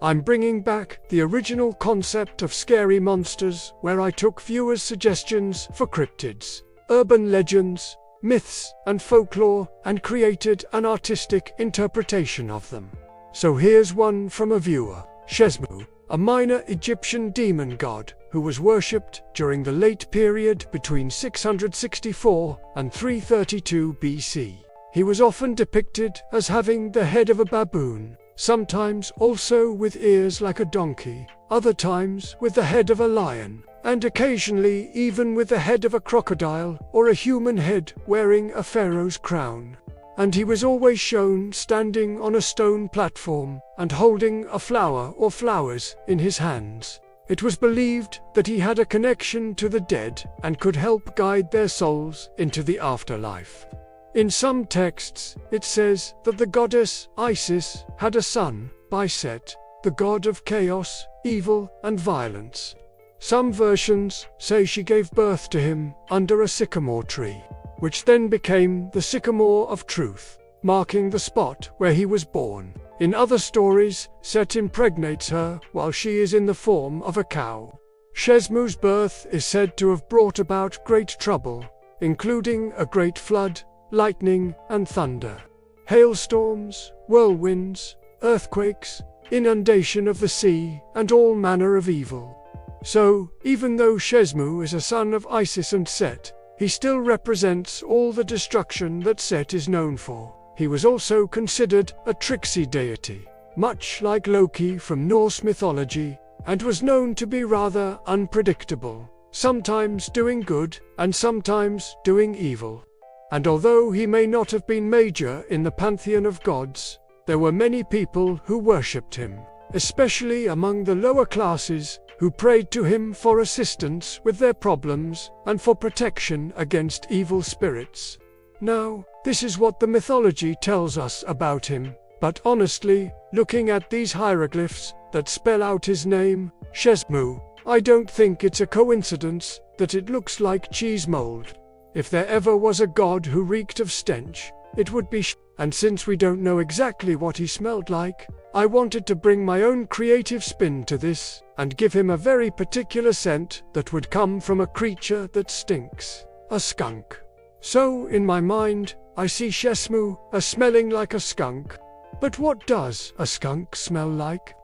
I'm bringing back the original concept of scary monsters, where I took viewers' suggestions for cryptids, urban legends, myths, and folklore, and created an artistic interpretation of them. So here's one from a viewer. Shezmu, a minor Egyptian demon god who was worshipped during the late period between 664 and 332 BC. He was often depicted as having the head of a baboon, sometimes also with ears like a donkey, other times with the head of a lion, and occasionally even with the head of a crocodile or a human head wearing a pharaoh's crown. And he was always shown standing on a stone platform and holding a flower or flowers in his hands. It was believed that he had a connection to the dead and could help guide their souls into the afterlife. In some texts, it says that the goddess Isis had a son, Set, the god of chaos, evil, and violence. Some versions say she gave birth to him under a sycamore tree, which then became the sycamore of truth, marking the spot where he was born. In other stories, Set impregnates her while she is in the form of a cow. Shezmu's birth is said to have brought about great trouble, including a great flood, lightning and thunder, hailstorms, whirlwinds, earthquakes, inundation of the sea, and all manner of evil. So, even though Shezmu is a son of Isis and Set, he still represents all the destruction that Set is known for. He was also considered a tricksy deity, much like Loki from Norse mythology, and was known to be rather unpredictable, sometimes doing good and sometimes doing evil. And although he may not have been major in the pantheon of gods, there were many people who worshipped him, especially among the lower classes, who prayed to him for assistance with their problems and for protection against evil spirits. Now, this is what the mythology tells us about him, but honestly, looking at these hieroglyphs that spell out his name, Shezmu, I don't think it's a coincidence that it looks like cheese mold. If there ever was a god who reeked of stench, it would be and since we don't know exactly what he smelled like, I wanted to bring my own creative spin to this, and give him a very particular scent that would come from a creature that stinks, a skunk. So, in my mind, I see Shezmu as smelling like a skunk. But what does a skunk smell like?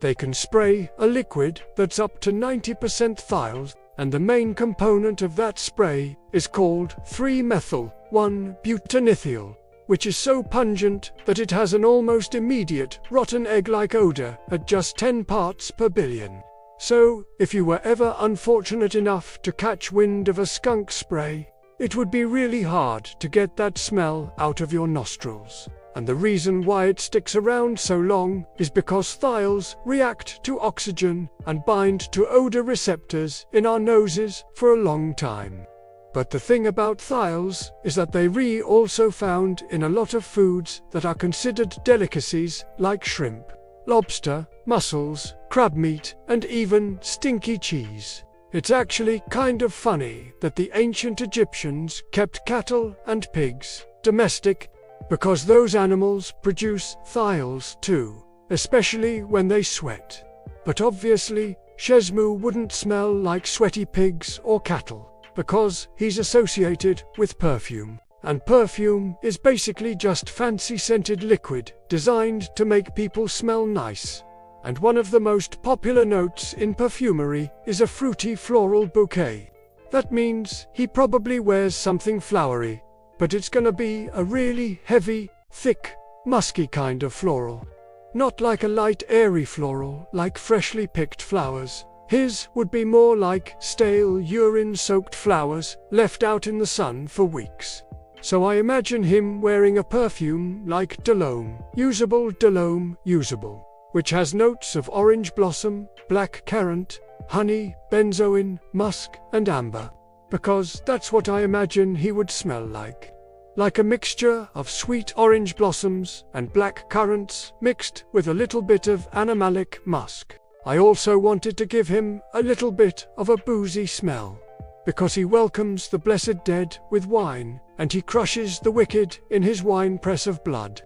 They can spray a liquid that's up to 90% thiols, and the main component of that spray is called 3-methyl-1-butanethiol, which is so pungent that it has an almost immediate rotten egg-like odor at just 10 parts per billion. So, if you were ever unfortunate enough to catch wind of a skunk spray, it would be really hard to get that smell out of your nostrils. And the reason why it sticks around so long is because thiols react to oxygen and bind to odor receptors in our noses for a long time. But the thing about thiols is that they also found in a lot of foods that are considered delicacies like shrimp, lobster, mussels, crab meat, and even stinky cheese. It's actually kind of funny that the ancient Egyptians kept cattle and pigs domestic, because those animals produce thiols too, especially when they sweat. But obviously, Shezmu wouldn't smell like sweaty pigs or cattle, because he's associated with perfume. And perfume is basically just fancy scented liquid designed to make people smell nice. And one of the most popular notes in perfumery is a fruity floral bouquet. That means he probably wears something flowery, but it's gonna be a really heavy, thick, musky kind of floral. Not like a light airy floral like freshly picked flowers. His would be more like stale urine-soaked flowers left out in the sun for weeks. So I imagine him wearing a perfume like D'Lome, usable, which has notes of orange blossom, black currant, honey, benzoin, musk, and amber. Because that's what I imagine he would smell like. Like a mixture of sweet orange blossoms and black currants mixed with a little bit of animalic musk. I also wanted to give him a little bit of a boozy smell, because he welcomes the blessed dead with wine, and he crushes the wicked in his winepress of blood.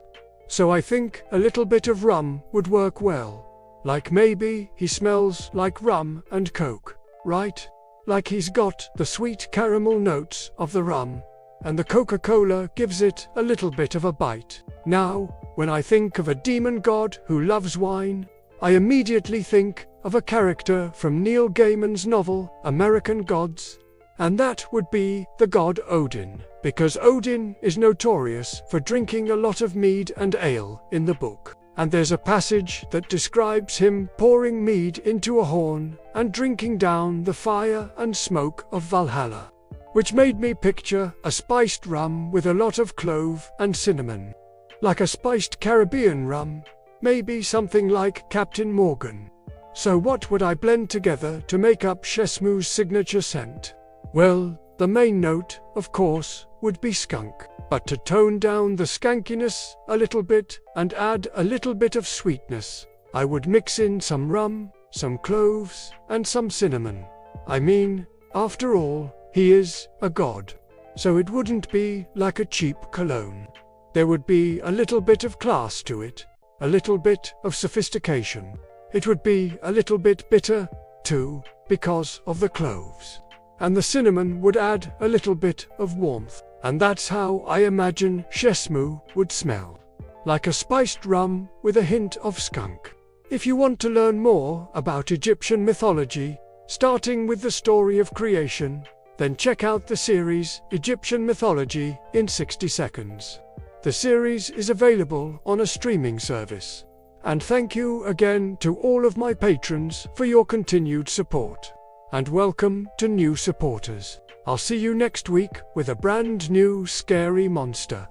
So I think a little bit of rum would work well. Like maybe he smells like rum and coke, right? Like he's got the sweet caramel notes of the rum, and the Coca-Cola gives it a little bit of a bite. Now, when I think of a demon god who loves wine, I immediately think of a character from Neil Gaiman's novel, American Gods, and that would be the god Odin, because Odin is notorious for drinking a lot of mead and ale in the book. And there's a passage that describes him pouring mead into a horn and drinking down the fire and smoke of Valhalla, which made me picture a spiced rum with a lot of clove and cinnamon. Like a spiced Caribbean rum, maybe something like Captain Morgan. So what would I blend together to make up Shezmu's signature scent? Well, the main note, of course, would be skunk. But to tone down the skankiness a little bit and add a little bit of sweetness, I would mix in some rum, some cloves, and some cinnamon. I mean, after all, he is a god. So it wouldn't be like a cheap cologne. There would be a little bit of class to it, a little bit of sophistication. It would be a little bit bitter, too, because of the cloves. And the cinnamon would add a little bit of warmth. And that's how I imagine Shezmu would smell. Like a spiced rum with a hint of skunk. If you want to learn more about Egyptian mythology, starting with the story of creation, then check out the series Egyptian Mythology in 60 Seconds. The series is available on a streaming service. And thank you again to all of my patrons for your continued support. And welcome to new supporters. I'll see you next week with a brand new scary monster.